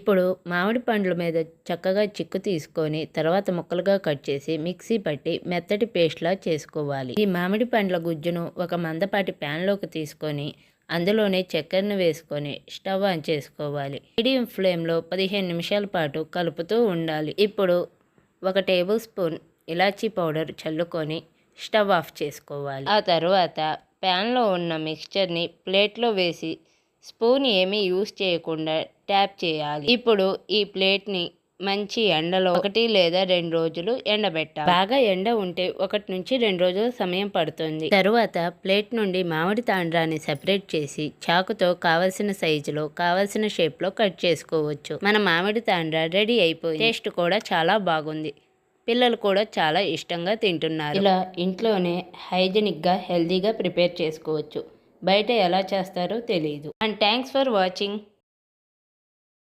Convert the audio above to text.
ఇప్పుడు మామిడి పండ్ల మీద చక్కగా చిక్కు తీసుకొని తర్వాత ముక్కలుగా కట్ చేసి మిక్సీ పట్టి మెత్తటి పేస్ట్లా చేసుకోవాలి. ఈ మామిడి పండ్ల గుజ్జును ఒక మందపాటి ప్యాన్లోకి తీసుకొని అందులోనే చక్కెరను వేసుకొని స్టవ్ ఆన్ చేసుకోవాలి. మీడియం ఫ్లేమ్లో 15 నిమిషాల పాటు కలుపుతూ ఉండాలి. ఇప్పుడు 1 టేబుల్ స్పూన్ ఇలాచీ పౌడర్ చల్లుకొని స్టవ్ ఆఫ్ చేసుకోవాలి. ఆ తర్వాత ప్యాన్లో ఉన్న మిక్స్చర్ని ప్లేట్లో వేసి స్పూన్ ఏమీ యూస్ చేయకుండా ట్యాప్ చేయాలి. ఇప్పుడు ఈ ప్లేట్ని మంచి ఎండలో 1 లేదా 2 రోజులు ఎండబెట్టాలి. బాగా ఎండ ఉంటే 1 నుంచి 2 రోజుల సమయం పడుతుంది. తరువాత ప్లేట్ నుండి మామిడి తాండ్రాన్ని సెపరేట్ చేసి చాకుతో కావలసిన సైజులో కావలసిన షేప్లో కట్ చేసుకోవచ్చు. మన మామిడి తాండ్రా రెడీ అయిపోయింది. టేస్ట్ కూడా చాలా బాగుంది. పిల్లలు కూడా చాలా ఇష్టంగా తింటున్నారు. ఇలా ఇంట్లోనే హైజెనిక్గా హెల్తీగా ప్రిపేర్ చేసుకోవచ్చు. బయట ఎలా చేస్తారో తెలియదు. And thanks for watching.